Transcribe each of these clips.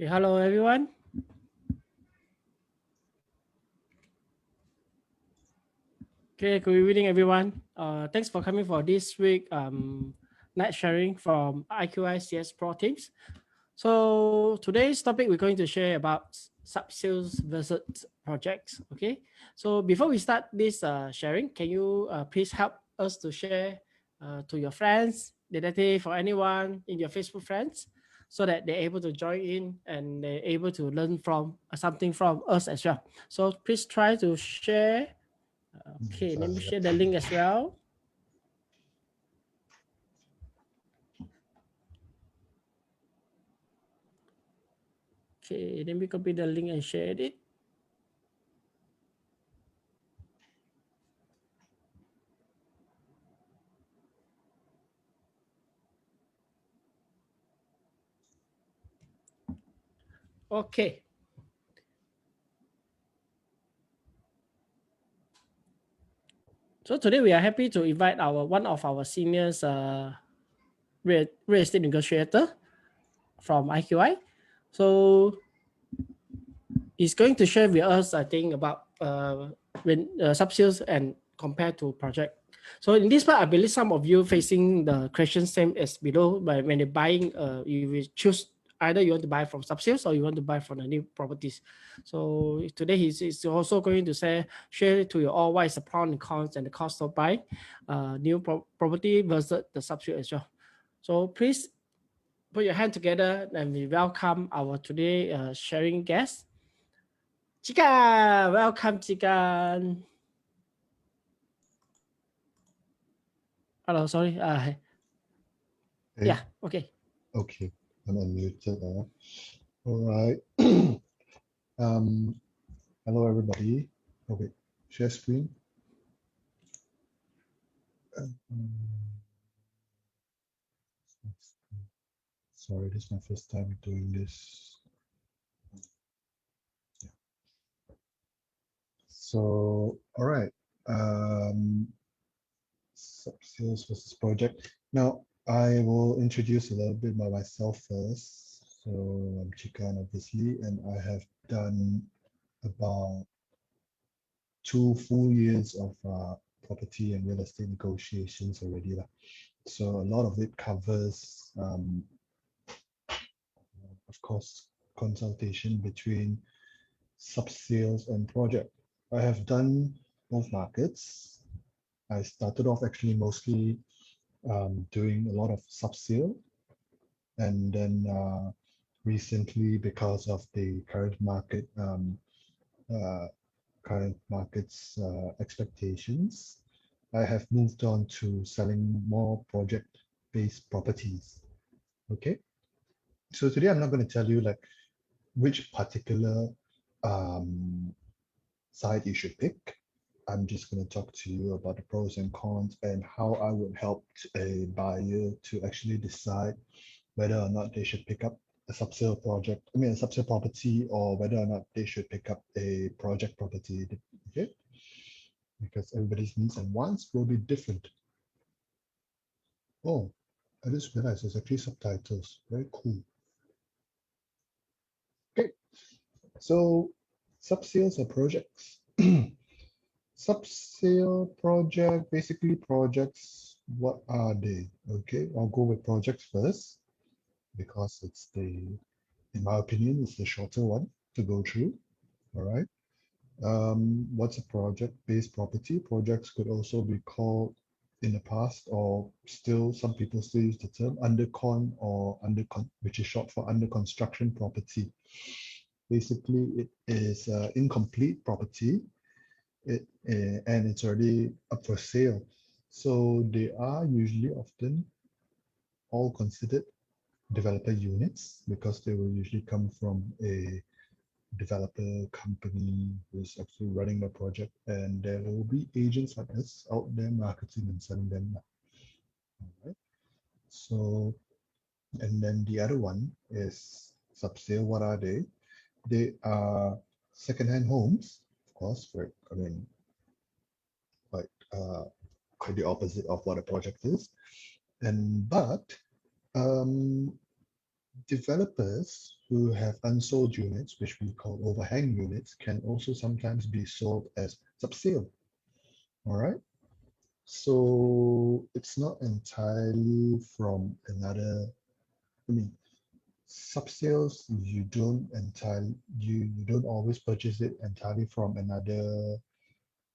Okay, hello everyone. Okay, good evening everyone. Thanks for coming for this week night sharing from IQI CS Pro Teams. So today's topic we're going to share about sub-sales versus projects. Okay, so before we start this sharing, can you please help us to share to your friends, relative, or anyone in your Facebook friends, so that they're able to join in and they're able to learn from something from us as well. So please try to share. Okay, let me share the link as well. Okay, let me copy the link and share it. Okay. So today we are happy to invite one of our seniors real estate negotiator from IQI. So he's going to share with us, I think, about when sub-sales and compared to project. So in this part, I believe some of you facing the question same as below. But when you're buying, you will choose either you want to buy from sub-sales or you want to buy from the new properties. So today he's also going to share to you all what is the pros and cons and the cost of buying new property versus the sub-sale as well. So please put your hand together and we welcome our today sharing guest. Chikan, welcome Chikan. Hello, sorry. Hey. Yeah, okay. Okay, I'm unmuted. All right. Hello everybody. Okay, share screen. Sorry, this is my first time doing this. Yeah. So, all right. Sales versus project. Now, I will introduce a little bit about myself first. So, I'm Chikan, obviously, and I have done about 2 full years of property and real estate negotiations already. So a lot of it covers, of course, consultation between sub-sales and project. I have done both markets. I started off actually mostly doing a lot of sub-sale, and then recently, because of the current market's expectations, I have moved on to selling more project-based properties. Okay, so today I'm not going to tell you like which particular side you should pick. I'm just going to talk to you about the pros and cons and how I would help a buyer to actually decide whether or not they should pick up a sub-sale property, or whether or not they should pick up a project property. Okay, because everybody's needs and wants will be different. Oh, I just realized there's actually subtitles. Very cool. Okay, so sub-sales or projects. Sub-sale project, basically projects, what are they? Okay, I'll go with projects first because it's in my opinion, it's the shorter one to go through. All right. What's a project-based property? Projects could also be called in the past, or still some people still use the term undercon or which is short for under construction property. Basically, it is incomplete property, and it's already up for sale. So they are usually often all considered developer units because they will usually come from a developer company who's actually running the project, and there will be agents like us out there marketing and selling them. All right. So, and then the other one is sub-sale. What are they? They are second-hand homes, of course. Right? I mean, like quite the opposite of what a project is. But developers who have unsold units, which we call overhang units, can also sometimes be sold as subsale. All right. So it's not entirely from another, I mean, subsales, you don't always purchase it entirely from another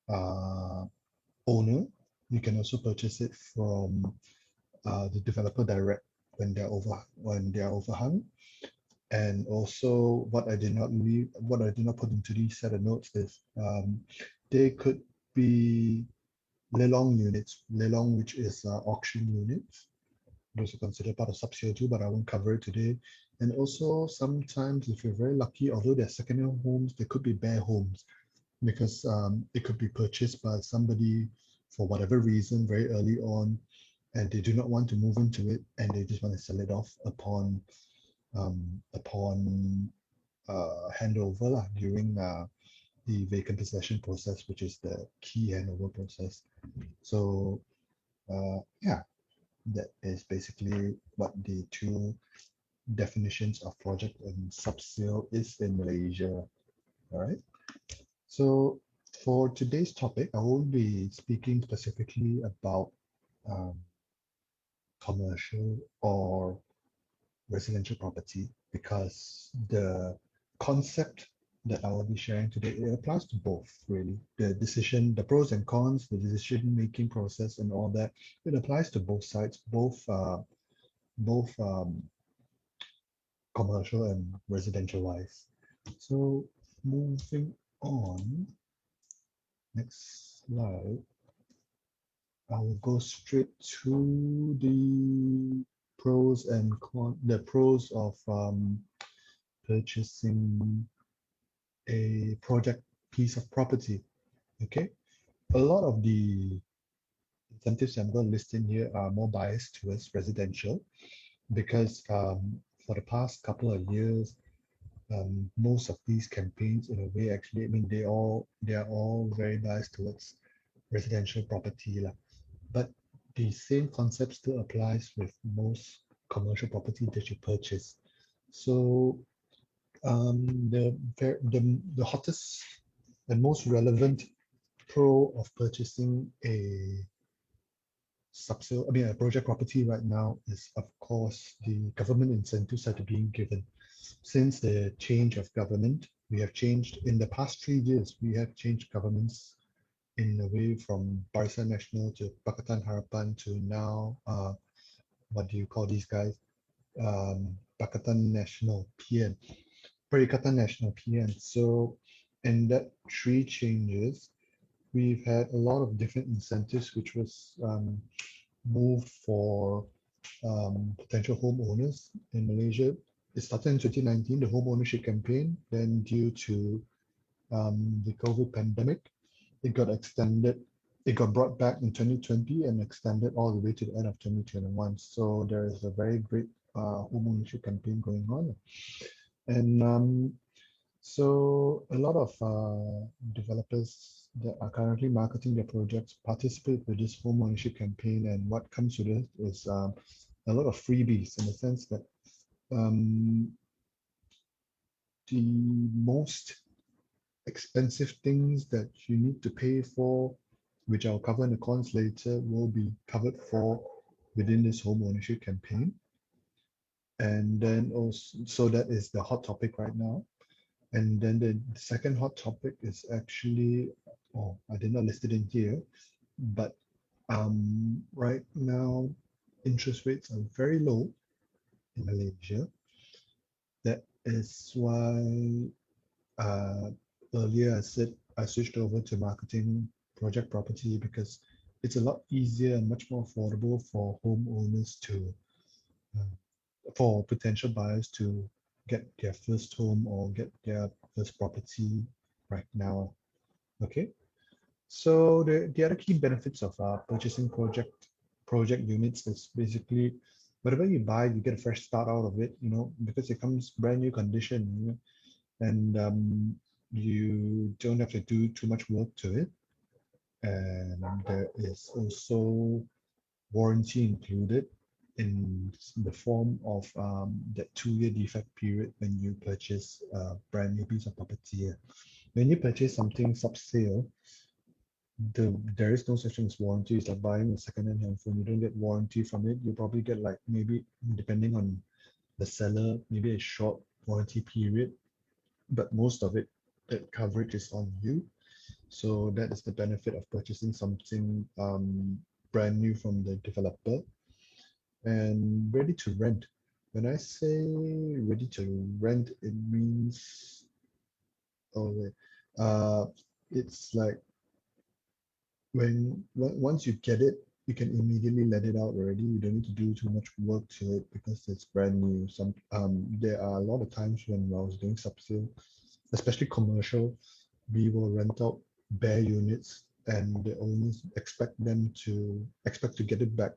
uh, owner. You can also purchase it from the developer direct when they are overhung. And also, what I did not put into these set of notes is they could be lelong units, lelong, which is auction units. Those are considered part of subsale too, but I won't cover it today. And also, sometimes if you're very lucky, although they're second-hand homes, they could be bare homes because it could be purchased by somebody for whatever reason very early on, and they do not want to move into it, and they just want to sell it off upon handover during the vacant possession process, which is the key handover process. So yeah, that is basically what the two definitions of project and subsale is in Malaysia. All right. So for today's topic, I won't be speaking specifically about um, commercial or residential property because the concept that I will be sharing today, it applies to both really. The pros and cons, the decision-making process and all that, it applies to both sides, both commercial and residential wise. So moving on, next slide. I will go straight to the the pros of purchasing a project piece of property. Okay, a lot of the incentives I'm going to list in here are more biased towards residential because for the past couple of years, most of these campaigns, in a way, actually, I mean, they are all very biased towards residential property, lah. But the same concept still applies with most commercial property that you purchase. So the hottest and most relevant pro of purchasing a project property right now is, of course, the government incentives that are being given. Since the change of government, we have changed in the past 3 years. We have changed governments in a way from Barisan Nasional to Pakatan Harapan to now, what do you call these guys? Pakatan Nasional PN, Perikatan Nasional PN. So in that 3 changes, we've had a lot of different incentives, which was moved for potential homeowners in Malaysia. It started in 2019, the home ownership campaign. Then due to the COVID pandemic, it got extended. It got brought back in 2020 and extended all the way to the end of 2021. So there is a very great home ownership campaign going on. And so a lot of developers that are currently marketing their projects participate with this home ownership campaign, and what comes with it is a lot of freebies in the sense that the most expensive things that you need to pay for, which I'll cover in the cons later, will be covered for within this home ownership campaign. And then also, so that is the hot topic right now. And then the second hot topic is actually, oh, I did not list it in here, but right now, interest rates are very low in Malaysia. That is why earlier I said I switched over to marketing project property because it's a lot easier and much more affordable for homeowners for potential buyers to get their first home or get their first property right now. Okay, so the other key benefits of purchasing project units is basically whatever you buy, you get a fresh start out of it, because it comes brand new condition, and you don't have to do too much work to it. And there is also warranty included. in the form of that 2-year defect period when you purchase a brand new piece of property. When you purchase something sub-sale, there is no such thing as warranty. It's like buying a second-hand handphone. You don't get warranty from it. You probably get, like, maybe depending on the seller, maybe a short warranty period, but most of it, that coverage is on you. So that is the benefit of purchasing something brand new from the developer. And ready to rent. When I say ready to rent, it means, oh wait, it's like once you get it, you can immediately let it out already. You don't need to do too much work to it because it's brand new. There are a lot of times when I was doing sub-sale, especially commercial, we will rent out bare units, and the owners expect to get it back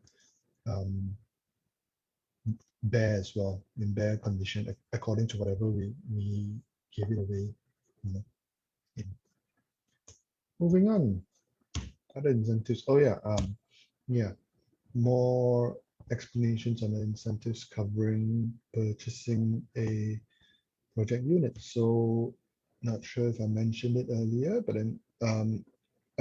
bare as well, in bare condition, according to whatever we gave it away. You know. Moving on, other incentives. Oh yeah, yeah, more explanations on the incentives covering purchasing a project unit. So not sure if I mentioned it earlier, but then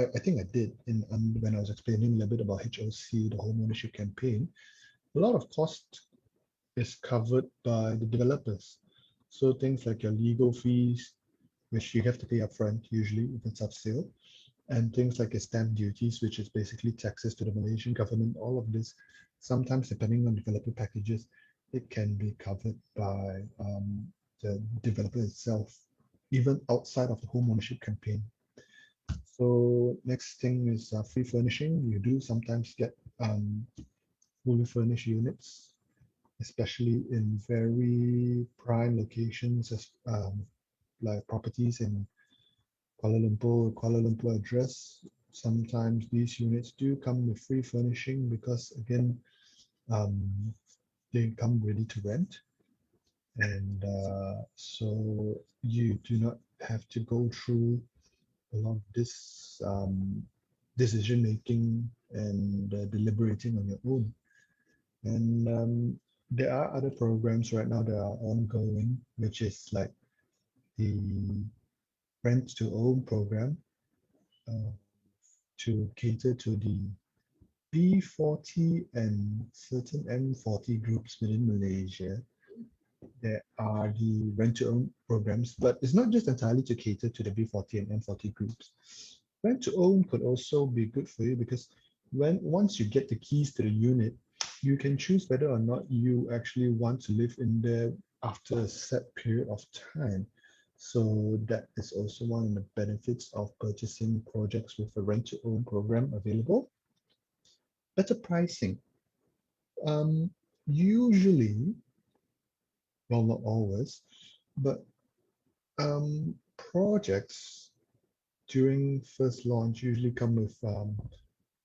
I think I did when I was explaining a little bit about HOC, the home ownership campaign. A lot of cost is covered by the developers. So things like your legal fees, which you have to pay upfront usually if it's up sale, and things like your stamp duties, which is basically taxes to the Malaysian government. All of this, sometimes depending on developer packages, it can be covered by the developer itself, even outside of the home ownership campaign. So next thing is free furnishing. You do sometimes get fully furnished units, especially in very prime locations, as like properties in Kuala Lumpur address. Sometimes these units do come with free furnishing because, again, they come ready to rent, and so you do not have to go through a lot of this decision making and deliberating on your own. And there are other programs right now that are ongoing, which is like the rent to own program uh, to cater to the B40 and certain M40 groups within Malaysia. There are the rent to own programs, but it's not just entirely to cater to the B40 and M40 groups. Rent to own could also be good for you because once you get the keys to the unit, you can choose whether or not you actually want to live in there after a set period of time. So that is also one of the benefits of purchasing projects with a rent to own program available. Better pricing. Usually, well, not always, but projects during first launch usually come with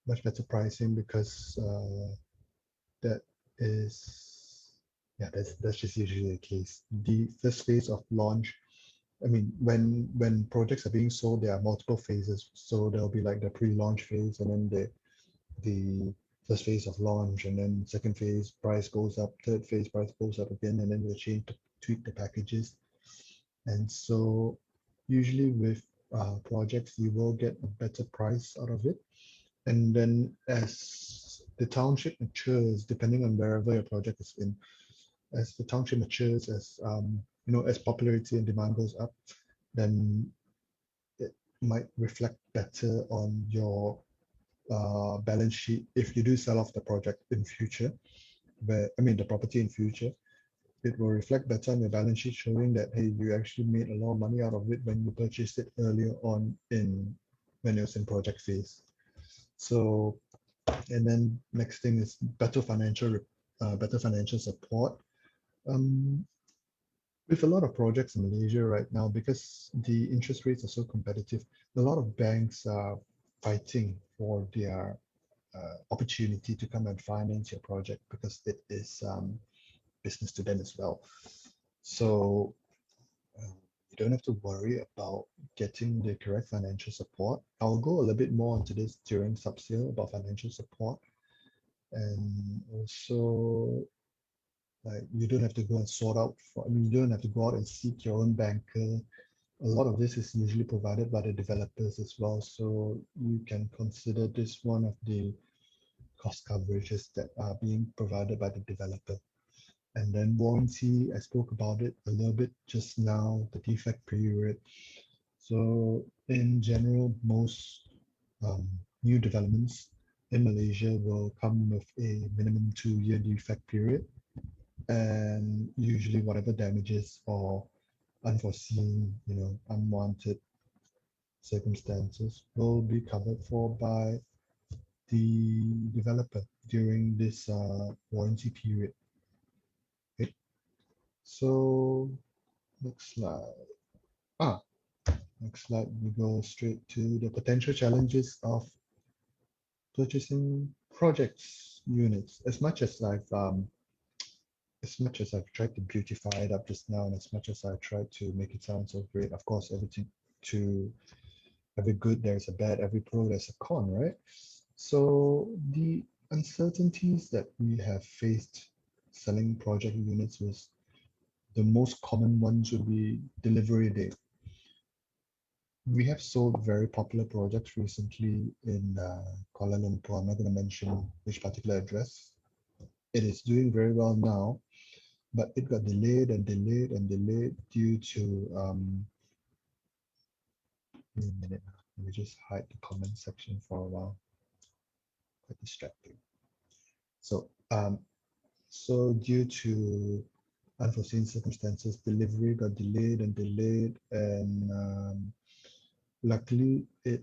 much better pricing because that is, yeah, that's just usually the case. The first phase of launch, I mean, when projects are being sold, there are multiple phases. So there'll be like the pre-launch phase, and then the first phase of launch, and then second phase price goes up, third phase price goes up again, and then we'll tweak the packages. And so usually with projects, you will get a better price out of it. And then as the township matures, depending on wherever your project is in, as the township matures, as as popularity and demand goes up, then it might reflect better on your balance sheet if you do sell off the project in future, the property in future. It will reflect better on your balance sheet, showing that, hey, you actually made a lot of money out of it when you purchased it earlier on when it was in project phase. So, and then next thing is better financial support. With a lot of projects in Malaysia right now, because the interest rates are so competitive, a lot of banks are fighting for their opportunity to come and finance your project because it is business to them as well. So you don't have to worry about getting the correct financial support. I'll go a little bit more into this during sub-sale about financial support. And also, like, you don't have to go and sort out for, I mean, you don't have to go out and seek your own banker. A lot of this is usually provided by the developers as well. So you can consider this one of the cost coverages that are being provided by the developer. And then warranty, I spoke about it a little bit just now, the defect period. So in general, most new developments in Malaysia will come with a minimum 2-year defect period. And usually whatever damages or unforeseen, unwanted circumstances will be covered for by the developer during this warranty period. Okay. So next slide. Ah, next slide, we go straight to the potential challenges of purchasing projects units. As much as I've tried to beautify it up just now, and as much as I tried to make it sound so great, of course, every good there's a bad, every pro there's a con, right? So the uncertainties that we have faced selling project units was the most common ones would be delivery date. We have sold very popular projects recently in Kuala Lumpur. I'm not going to mention which particular address. It is doing very well now, but it got delayed and delayed and delayed due to wait a minute. Let me just hide the comment section for a while. Quite distracting. So due to unforeseen circumstances, delivery got delayed and delayed, and luckily the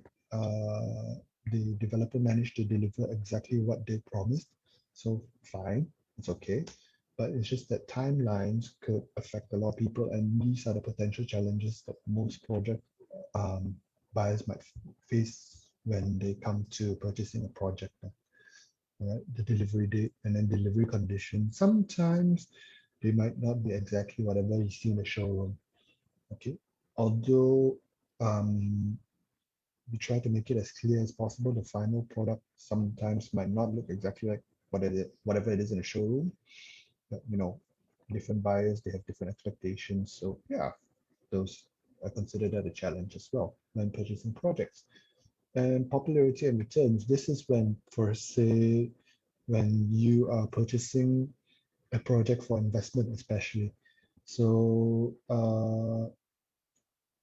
developer managed to deliver exactly what they promised. So fine, it's okay. But it's just that timelines could affect a lot of people, and these are the potential challenges that most project buyers might face when they come to purchasing a project. Right, the delivery date and then delivery condition. Sometimes they might not be exactly whatever you see in the showroom. Okay, although we try to make it as clear as possible, the final product sometimes might not look exactly like whatever it is in a showroom. But different buyers, they have different expectations. So yeah, those I consider that a challenge as well when purchasing projects. And popularity and returns. This is when, for say, when you are purchasing a project for investment, especially. So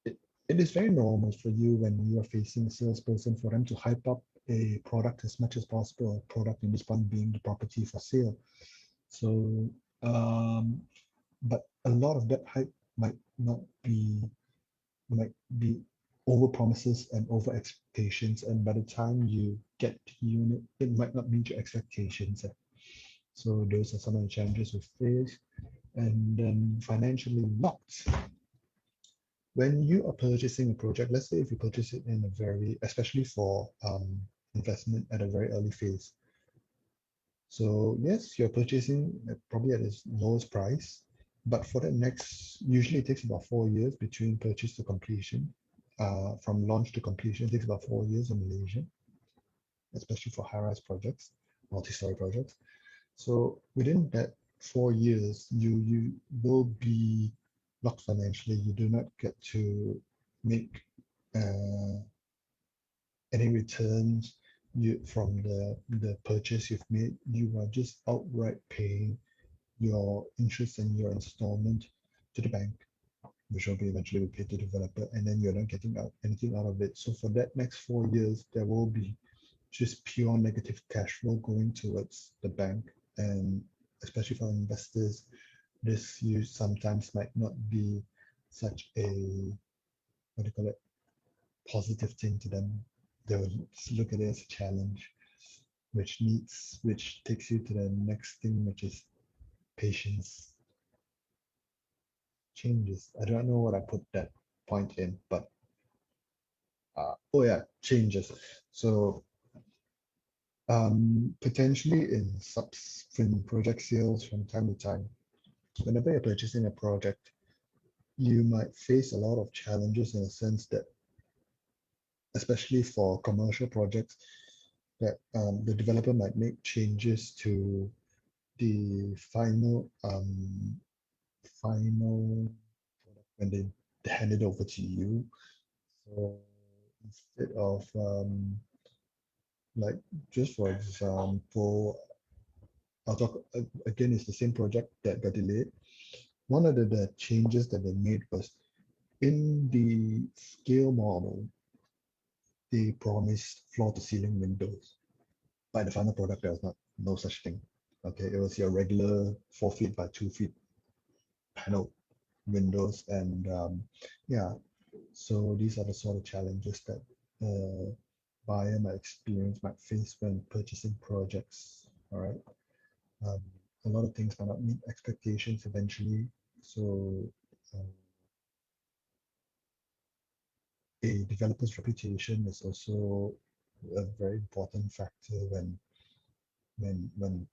it is very normal for you when you are facing a salesperson for them to hype up a product as much as possible, a product in this point being the property for sale. So, but a lot of that hype might be over promises and over expectations, and by the time you get the unit, it might not meet your expectations. So those are some of the challenges we face. And then financially locked. When you are purchasing a project, let's say if you purchase it in a very, especially for investment at a very early phase. So yes, you're purchasing probably at its lowest price, but for the next, usually it takes about 4 years between purchase to completion. From launch to completion, it takes about 4 years in Malaysia, especially for high-rise projects, multi-story projects. So within that 4 years, you will be locked financially. You do not get to make any returns from the purchase you've made. You are just outright paying your interest and your installment to the bank, which will be eventually paid to the developer, and then you're not getting anything out of it. So for that next 4 years, there will be just pure negative cash flow going towards the bank. And especially for investors, this use sometimes might not be such a, what do you call it, positive thing to them. They will look at it as a challenge, which takes you to the next thing, which is patience. Changes. I don't know what I put that point in, but oh yeah, changes. So potentially in subsequent project sales from time to time, whenever you're purchasing a project, you might face a lot of challenges in a sense that, especially for commercial projects, that the developer might make changes to the final product when they hand it over to you. So instead of like, just for example, I'll talk again, it's the same project that got delayed. One of the changes that they made was in the scale model, they promised floor to ceiling windows. By the final product, there was no such thing. Okay, it was your regular 4 feet by 2 feet panel windows, and yeah, so these are the sort of challenges that buyer might experience, might face when purchasing projects. All right, um, a lot of things might not meet expectations eventually. So a developer's reputation is also a very important factor when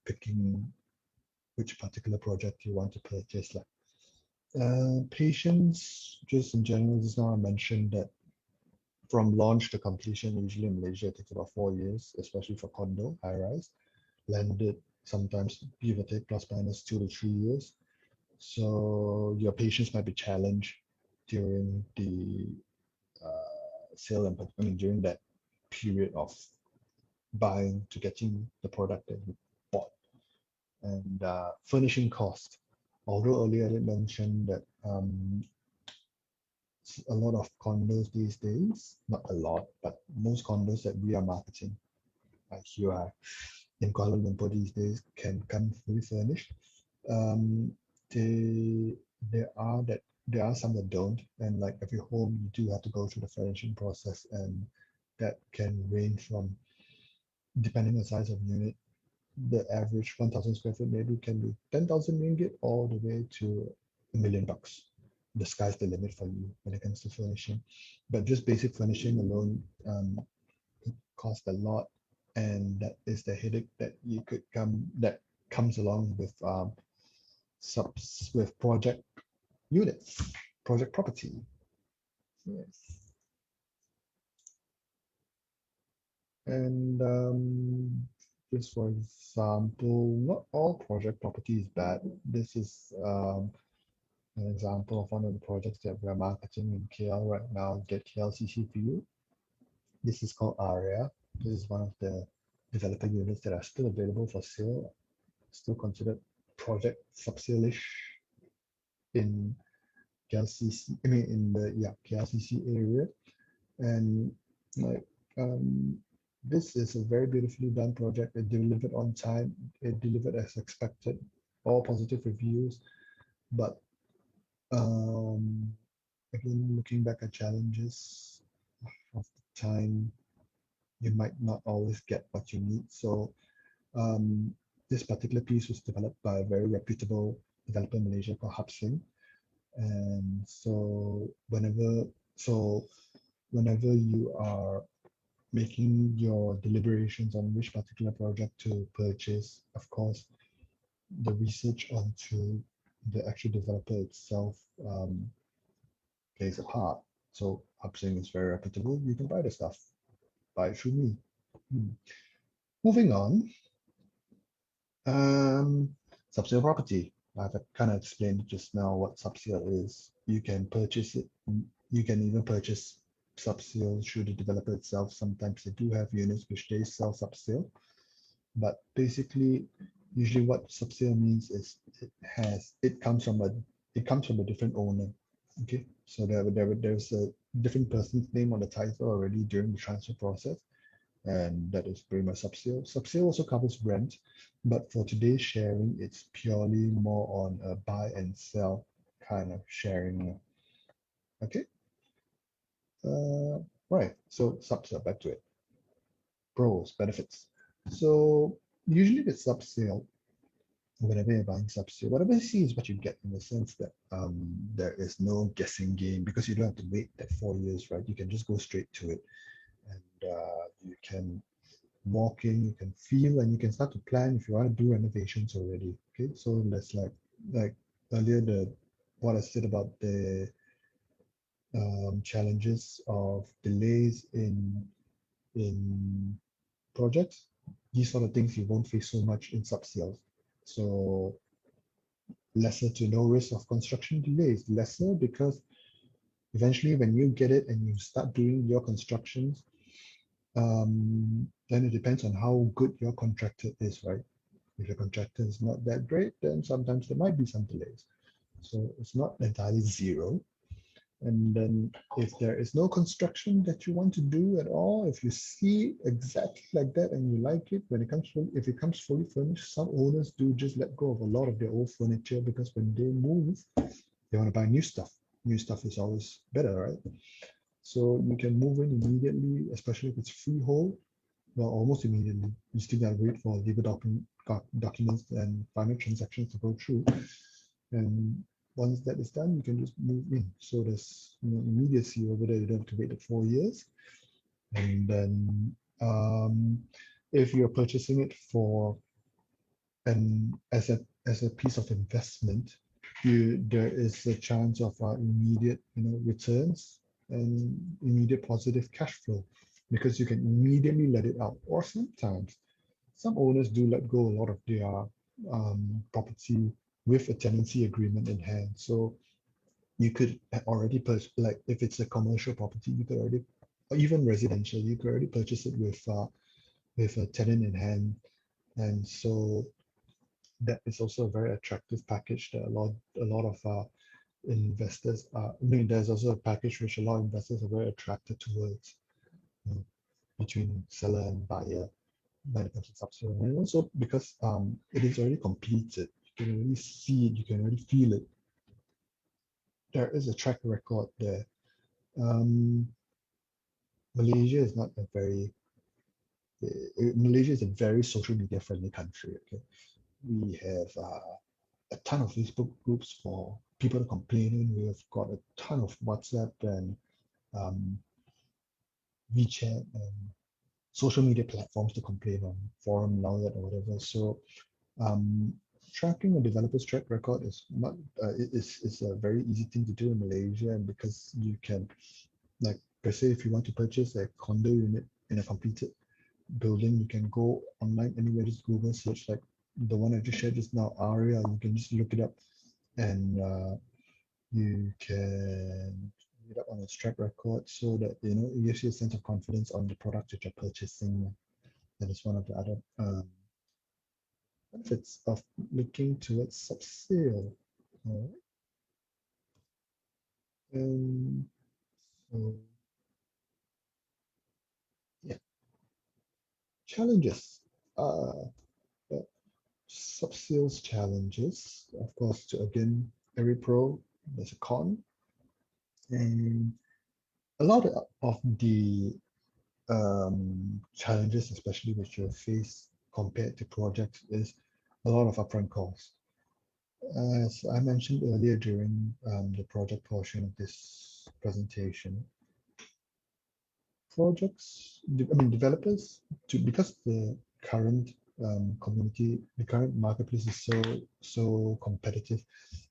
picking which particular project you want to purchase. Like patience, just in general, just now I mentioned that from launch to completion, usually in Malaysia, it takes about 4 years, especially for condo, high rise. Landed, sometimes give or take plus minus 2 to 3 years. So your patience might be challenged during the sale and I mean during that period of buying to getting the product that you bought. And furnishing cost. Although earlier I did mention that a lot of condos these days, not a lot, but most condos that we are marketing, like you are in Kuala Lumpur these days, can come fully furnished. Um, they there are some that don't, and like every home, you do have to go through the furnishing process, and that can range from, depending on the size of unit, the average 1,000 square foot maybe can be 10,000 ringgit all the way to $1 million. The sky's the limit for you when it comes to furnishing. But just basic furnishing alone cost a lot, and that is the headache that that comes along with subs with project units, project property. Yes. And just for example, not all project property is bad. This is an example of one of the projects that we're marketing in KL right now. Get KLCC for you. This is called Aria. This is one of the developer units that are still available for sale, still considered project subsale-ish in KLCC. I mean, in the KLCC area, and like this is a very beautifully done project. It delivered on time. It delivered as expected. All positive reviews, but again, looking back at challenges of the time, you might not always get what you need. So this particular piece was developed by a very reputable developer in Malaysia called 𝙎𝙝𝙤𝙤𝙪𝙗. And so whenever you are making your deliberations on which particular project to purchase, of course, the research onto the actual developer itself plays a part. So 𝙎𝙝𝙤𝙤𝙪𝙗 is very reputable. You can buy the stuff. Buy it through me. Moving on. Subsale property. I've kind of explained just now what subsale is. You can purchase it. You can even purchase subsale through the developer itself. Sometimes they do have units which they sell subsale. But basically, usually what subsale means is it comes from a different owner. Okay, so there's a different person's name on the title already during the transfer process, and that is pretty much subsale. Subsale also covers rent, but for today's sharing, it's purely more on a buy and sell kind of sharing. Okay, right. So subsale, back to it. Pros, benefits. So usually with subsale, whenever you're buying subsale, whatever you see is what you get, in the sense that there is no guessing game, because you don't have to wait that 4 years, right? You can just go straight to it, and you can walk in, you can feel, and you can start to plan if you want to do renovations already. Okay, so that's like earlier, what I said about the challenges of delays in projects, these sort of things you won't face so much in sub-sales. So lesser to no risk of construction delays, lesser because eventually when you get it and you start doing your constructions, then it depends on how good your contractor is, right? If your contractor is not that great, then sometimes there might be some delays. So it's not entirely zero. And then if there is no construction that you want to do at all, if you see exactly like that and you like it, when it comes if it comes fully furnished, some owners do just let go of a lot of their old furniture because when they move, they want to buy new stuff. New stuff is always better, right? So you can move in immediately, especially if it's freehold. Well, almost immediately. You still gotta wait for legal documents and final transactions to go through. And once that is done, you can just move in. So there's immediacy over there. You don't have to wait the 4 years. And then if you're purchasing it for as a piece of investment, there is a chance of immediate returns and immediate positive cash flow because you can immediately let it out. Or sometimes some owners do let go a lot of their property with a tenancy agreement in hand. So you could already purchase, like if it's a commercial property, you could already, or even residential, you could already purchase it with a tenant in hand. And so that is also a very attractive package that a lot of investors are. I mean, there's also a package which a lot of investors are very attracted towards, between seller and buyer when it comes to subsidy. And also because it is already completed, you can already see it, you can already feel it. There is a track record there. Malaysia is not a very Malaysia is a very social media friendly country. Okay, we have a ton of Facebook groups for people to complain in. We have got a ton of WhatsApp and WeChat and social media platforms to complain on, forum, now that or whatever. So tracking a developer's track record is not is a very easy thing to do in Malaysia, and because you can, like per se, if you want to purchase a condo unit in a completed building, you can go online anywhere, just Google search like the one I just shared just now, Aria. You can just look it up, and you can read up on its track record so that it gives you a sense of confidence on the product that you're purchasing. That is one of the other benefits of looking towards sub-sale. All right. So yeah, challenges. Sub-sales challenges, of course. Again, every pro there's a con, and a lot of the challenges, especially which you face compared to projects, is a lot of upfront costs. As I mentioned earlier during the project portion of this presentation, developers, because the current community, the current marketplace is so competitive,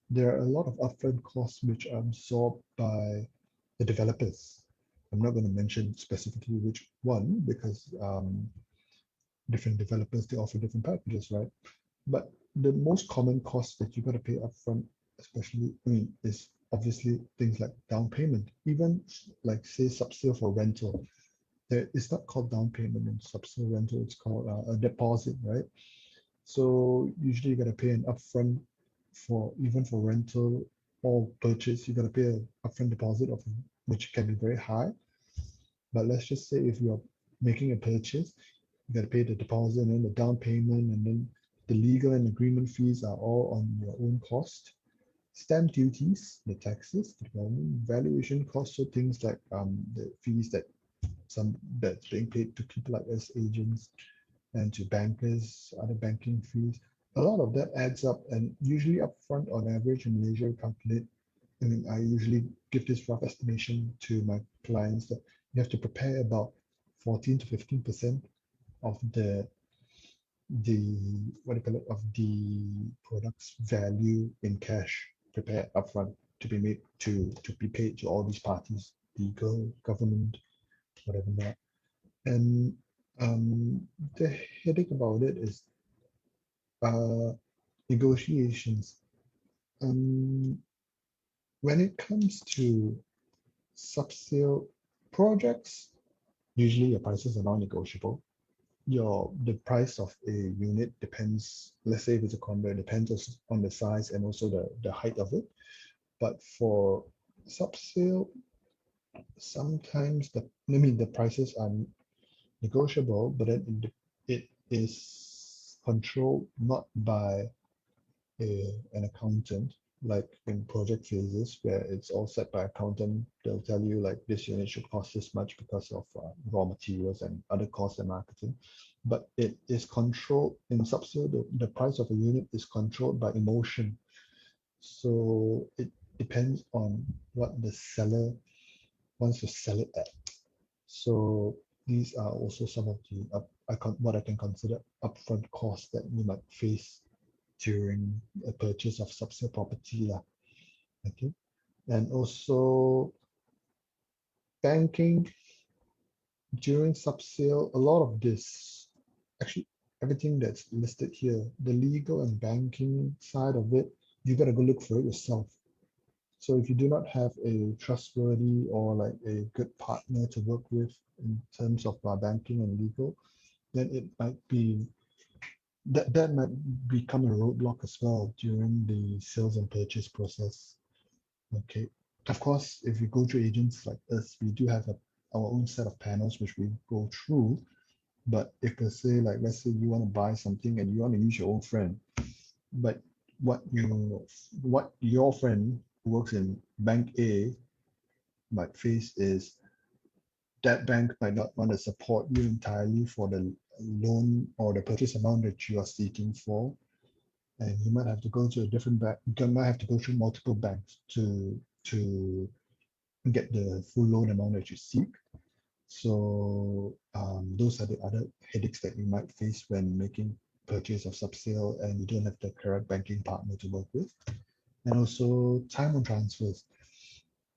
there are a lot of upfront costs which are absorbed by the developers. I'm not going to mention specifically which one because different developers, they offer different packages, right? But the most common cost that you got to pay upfront, especially, is obviously things like down payment. Even like say sub-sale for rental, it's not called down payment in sub-sale rental, it's called a deposit, right? So usually you got to pay an upfront for rental or purchase. You got to pay an upfront deposit of which can be very high. But let's just say if you're making a purchase, you got to pay the deposit and then the down payment, and then the legal and agreement fees are all on your own cost. Stamp duties, the taxes, the government, valuation costs, so things like the fees that's being paid to people like us agents and to bankers, other banking fees. A lot of that adds up, and usually upfront on average in Malaysia calculate. I usually give this rough estimation to my clients that you have to prepare about 14 to 15% of the what do you call it, of the product's value in cash prepared upfront to be made to be paid to all these parties, legal, government, whatever that. And The headache about it is negotiations. When it comes to sub-sale projects, usually your prices are non-negotiable. The price of a unit depends, let's say if it's a condo, it depends on the size and also the height of it. But for sub-sale, sometimes the prices are negotiable, but then it is controlled not by an accountant, like in project phases where it's all set by accountant. They'll tell you like this unit should cost this much because of raw materials and other costs and marketing. But it is controlled in sub-sale. The price of a unit is controlled by emotion. So it depends on what the seller wants to sell it at. So these are also some of the what I can consider upfront costs that you might face during a purchase of sub-sale property lah. Okay, and also banking during sub-sale. A lot of this, actually, everything that's listed here, the legal and banking side of it, you got to go look for it yourself. So if you do not have a trustworthy or like a good partner to work with in terms of banking and legal, then it might be that might become a roadblock as well during the sales and purchase process. Okay. Of course, if we go through agents like us, we do have our own set of panels which we go through. But if per se, like let's say you want to buy something and you want to use your own friend, but what your friend who works in bank A might face is that bank might not want to support you entirely for the loan or the purchase amount that you are seeking for. And you might have to go to a different bank. You might have to go through multiple banks to get the full loan amount that you seek. So those are the other headaches that you might face when making purchase of sub-sale and you don't have the correct banking partner to work with. And also time on transfers.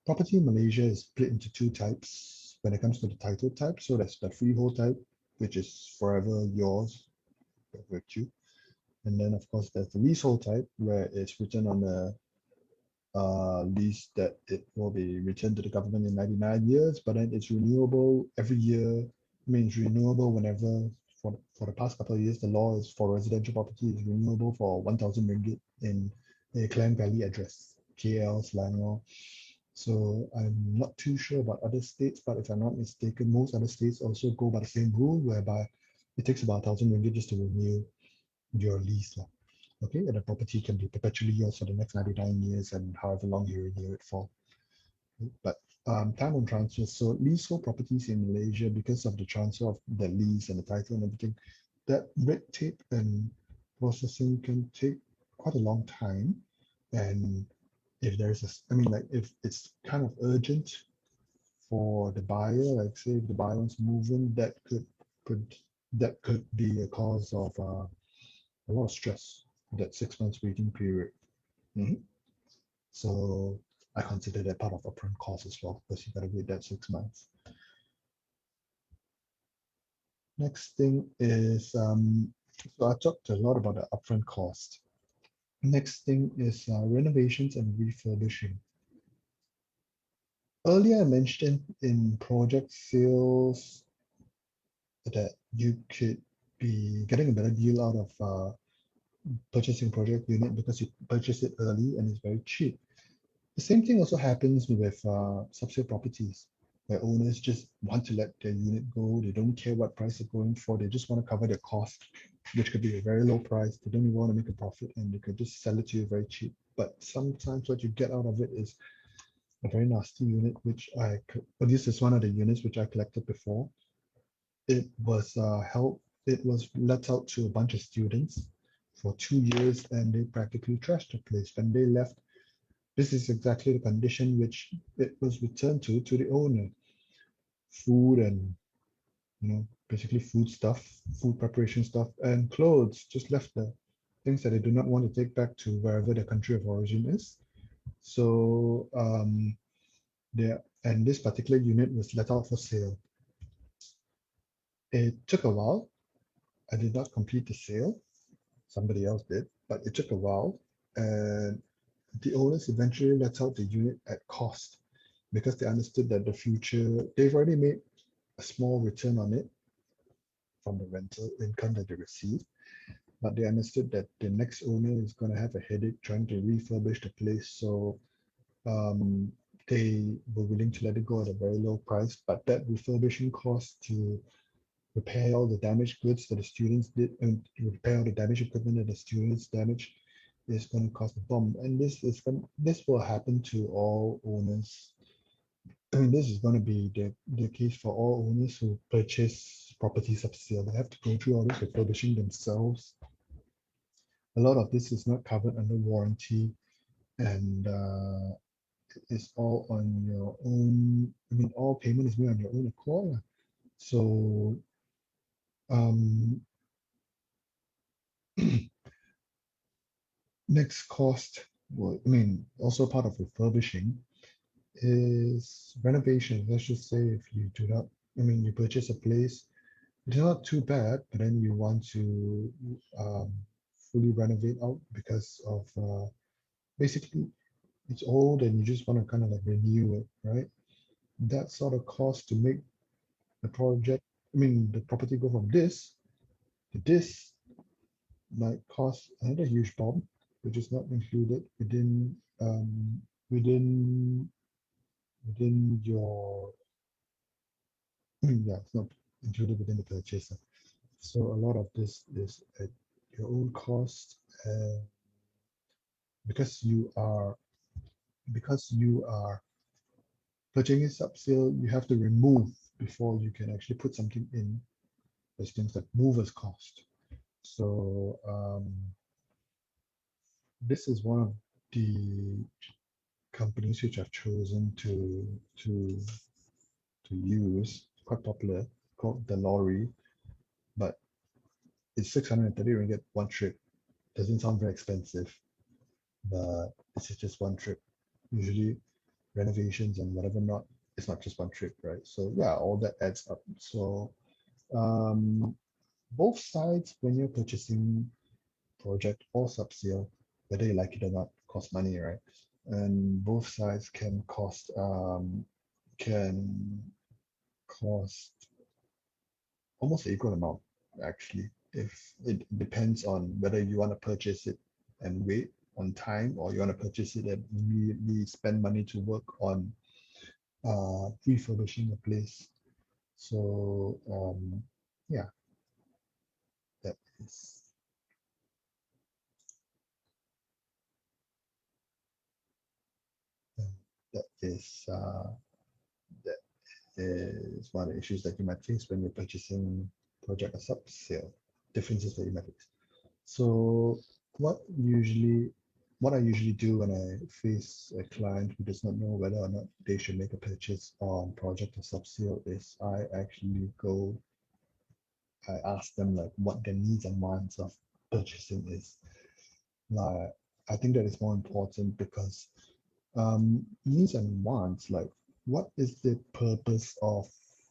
Property in Malaysia is split into two types when it comes to the title type. So that's the freehold type, which is forever yours, with you. And then of course there's the leasehold type where it's written on the lease that it will be returned to the government in 99 years, but then it's renewable every year. I mean, it's renewable whenever. For the past couple of years, the law is for residential property is renewable for 1,000 ringgit in a Klang Valley address, KL, Selangor. So I'm not too sure about other states, but if I'm not mistaken, most other states also go by the same rule, whereby it takes about 1,000 ringgit just to renew your lease. Okay, and the property can be perpetually yours for the next 99 years and however long you renew it for. But time on transfer, so leasehold properties in Malaysia, because of the transfer of the lease and the title and everything, that red tape and processing can take quite a long time. And if there's like if it's kind of urgent for the buyer, like say if the buyer wants to move in, that could be a cause of a lot of stress, that 6 months waiting period. So I consider that part of upfront cost as well, because you gotta wait that 6 months. Next thing is, so I talked a lot about the upfront cost. Next thing is renovations and refurbishing. Earlier I mentioned in project sales that you could be getting a better deal out of purchasing project unit because you purchase it early and it's very cheap. The same thing also happens with sub-sale properties, where owners just want to let their unit go. They don't care what price they're going for. They just want to cover their cost, which could be a very low price. They don't even want to make a profit, and they could just sell it to you very cheap. But sometimes what you get out of it is a very nasty unit, which this is one of the units which I collected before. It was it was let out to a bunch of students for 2 years, and they practically trashed the place. When they left, this is exactly the condition which it was returned to the owner. Food and basically food stuff, food preparation stuff, and clothes just left there. Things that they do not want to take back to wherever their country of origin is. So and this particular unit was let out for sale. It took a while. I did not complete the sale. Somebody else did, but it took a while. And the owners eventually let out the unit at cost because they understood that the future, they've already made a small return on it from the rental income that they receive, but they understood that the next owner is going to have a headache trying to refurbish the place. So um, they were willing to let it go at a very low price, but that refurbishing cost to repair all the damaged goods that the students did and repair all the damaged equipment that the students damaged is going to cost a bomb. And this will happen to all owners. I mean, this is going to be the case for all owners who purchase properties up sale. They have to go through all this refurbishing themselves. A lot of this is not covered under warranty, and it's all on your own. I mean, all payment is made on your own accord. So um, next cost, well, I mean, also part of refurbishing is renovation. Let's just say if you do not, I mean, you purchase a place, it's not too bad, but then you want to fully renovate out because of basically it's old and you just want to kind of like renew it, right? That sort of cost to make the project, I mean, the property go from this to this might cost another huge bomb, which is not included within your yeah, it's not included within the purchase. So a lot of this is at your own cost, because you are purchasing a sub-sale, you have to remove before you can actually put something in. There's things like movers cost. So this is one of the companies which I've chosen to use, quite popular, called the Lorry, but it's 630 ringgit one trip. Doesn't sound very expensive, but it's just one trip. Usually renovations and whatever not, it's not just one trip, right? So yeah, all that adds up. So both sides, when you're purchasing project or sub-sale, whether you like it or not, cost money, right? And both sides can cost almost an equal amount, actually. If it depends on whether you want to purchase it and wait on time, or you want to purchase it and immediately spend money to work on refurbishing a place. So yeah, that is uh, that is uh, that is one of the issues that you might face when you're purchasing project or sub sale. Differences that you might face. So what I usually do when I face a client who does not know whether or not they should make a purchase on project or sub sale is I ask them like what their needs and wants of purchasing is. Like I think that is more important because needs and wants, like what is the purpose of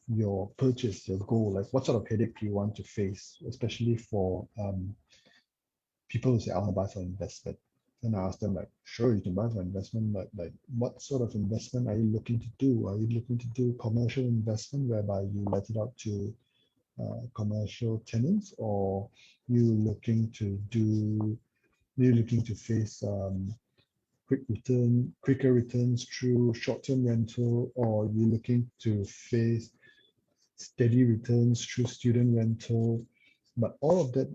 your purchase, your goal, like what sort of headache do you want to face, especially for people who say I want to buy for investment. And I ask them like, sure, you can buy for investment, but like what sort of investment are you looking to do? Are you looking to do commercial investment whereby you let it out to commercial tenants, or you looking to face quicker returns through short-term rental, or you looking to face steady returns through student rental? But all of that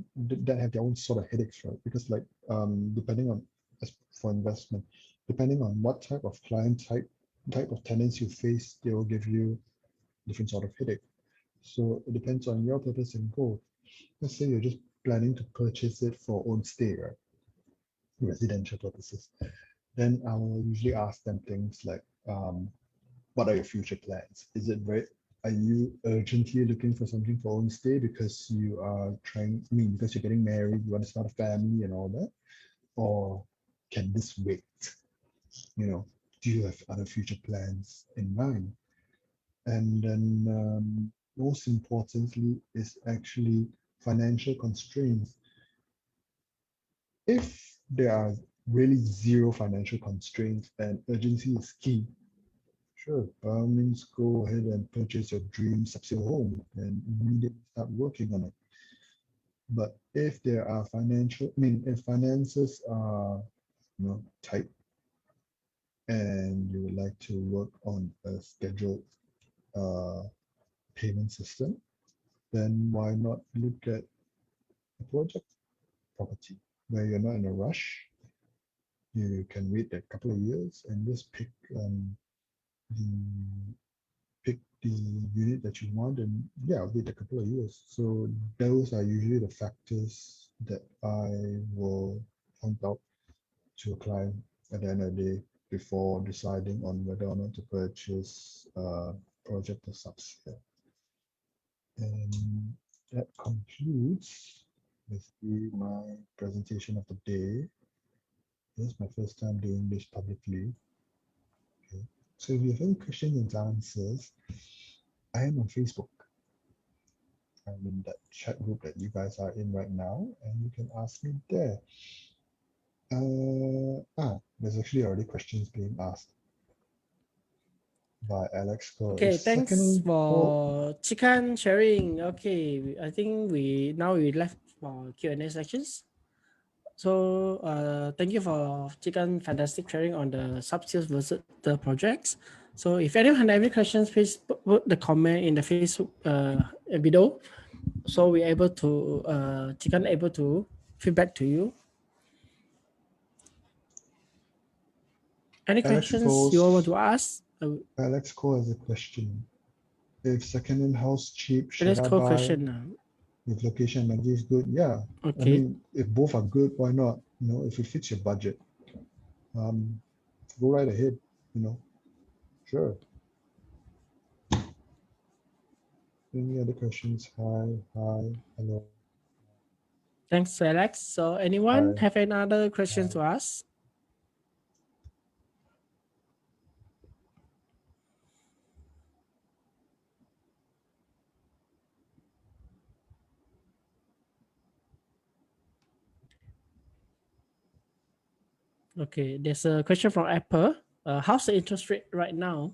have their own sort of headaches, right? Because like depending on, as for investment, depending on what type of client type of tenants you face, they will give you different sort of headache. So it depends on your purpose and goal. Let's say you're just planning to purchase it for own stay, right? Residential purposes. Then I will usually ask them things like, what are your future plans? Are you urgently looking for something for own stay because you are because you're getting married, you want to start a family and all that? Or can this wait? Do you have other future plans in mind? And then most importantly is actually financial constraints. If there are really zero financial constraints and urgency is key, sure, by all means, go ahead and purchase your dream subsale home and immediately start working on it. But if there are if finances are tight and you would like to work on a scheduled uh, payment system, then why not look at a project property where you're not in a rush? You can wait a couple of years and just the the unit that you want, and yeah, wait a couple of years. So those are usually the factors that I will point out to a client at the end of the day before deciding on whether or not to purchase a project or subsale. And that concludes basically my presentation of the day. This is my first time doing this publicly. Okay. So if you have any questions and answers, I am on Facebook. I'm in that chat group that you guys are in right now, and you can ask me there. There's actually already questions being asked by Alex Cole. Okay, thanks for Chikan sharing. Okay, I think we left for Q&A sections. So thank you for Chikan fantastic sharing on the subsales versus the projects. So if anyone have any questions, please put the comment in the Facebook video, so we're able to Chikan able to feedback to you. Any questions you all want to ask? Alex Cole has a question. If second-hand house cheap, should I buy? Question. If location amenity is good, yeah. Okay. I mean, if both are good, why not? If it fits your budget, go right ahead. Sure. Any other questions? Hi, hello. Thanks, Alex. So anyone have any other questions to ask? Okay, there's a question from Apple. How's the interest rate right now?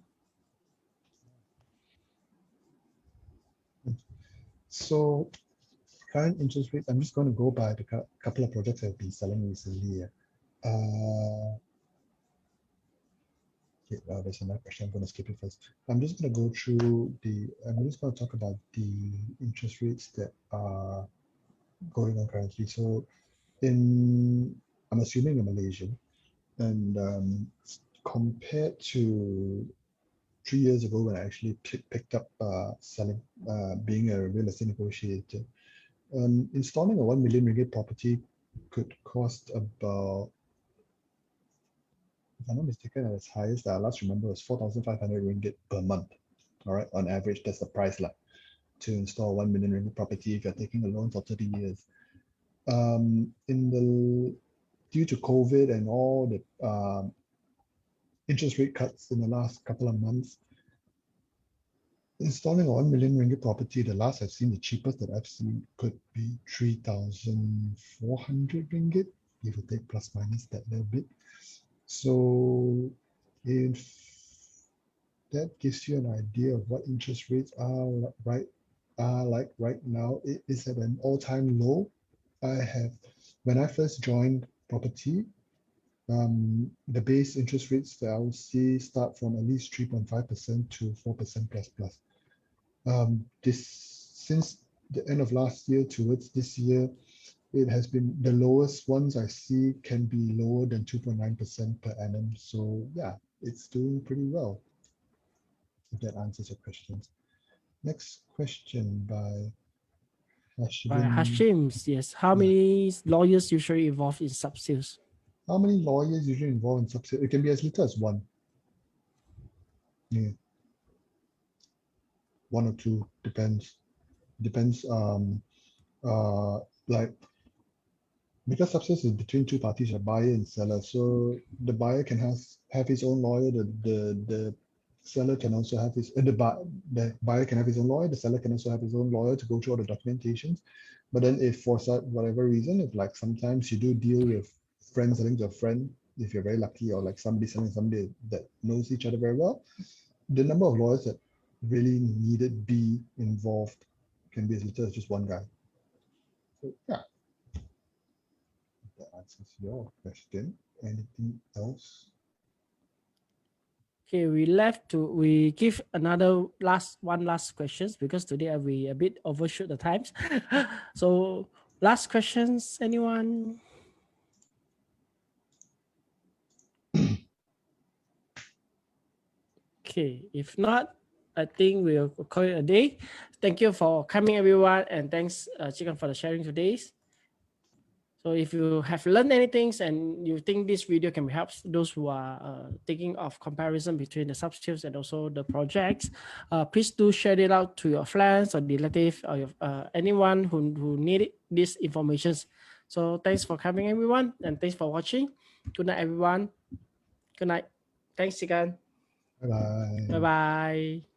So current interest rates, I'm just going to go by the couple of projects I've been selling recently. Okay, there's another question. I'm going to skip it first. I'm just going to go through I'm just going to talk about the interest rates that are going on currently. So I'm assuming you're Malaysian, and compared to 3 years ago when I actually picked up selling, being a real estate negotiator, installing a 1 million ringgit property could cost about, if I'm not mistaken, at its highest that I last remember was 4,500 ringgit per month. All right, on average, that's the price to install 1 million ringgit property if you're taking a loan for 30 years. Due to COVID and all the interest rate cuts in the last couple of months, installing a 1 million ringgit property, the last I've seen, the cheapest that I've seen could be 3,400 ringgit, give or take plus minus that little bit. So if that gives you an idea of what interest rates are like right now, it is at an all-time low. When I first joined property, the base interest rates that I would see start from at least 3.5% to 4% plus. Since the end of last year towards this year, it has been the lowest ones I see can be lower than 2.9% per annum. So yeah, it's doing pretty well. If that answers your questions. Next question by Hashim, yes. How many lawyers usually involved in subsales? How many lawyers usually involved in subsale? It can be as little as one. Yeah. One or two, depends. Like, because subsales is between two parties, a buyer and seller. So the buyer can have his own lawyer. The seller can also have his, the buyer can have his own lawyer, the seller can also have his own lawyer to go through all the documentations. But then if for whatever reason, if like sometimes you do deal with friends selling to a friend, if you're very lucky, or like somebody selling somebody that knows each other very well, the number of lawyers that really needed be involved can be as little as just one guy. So yeah, that answers your question. Anything else? Okay, we give another one last questions because today we a bit overshoot the times. So last questions, anyone? Okay, if not, I think we'll call it a day. Thank you for coming, everyone, and thanks, Chicken, for the sharing today. So if you have learned anything and you think this video can help those who are thinking of comparison between the substitutes and also the projects, please do share it out to your friends or relatives or your, anyone who need this information. So thanks for coming, everyone, and thanks for watching. Good night, everyone. Good night. Thanks, Chicken. Bye bye. Bye-bye.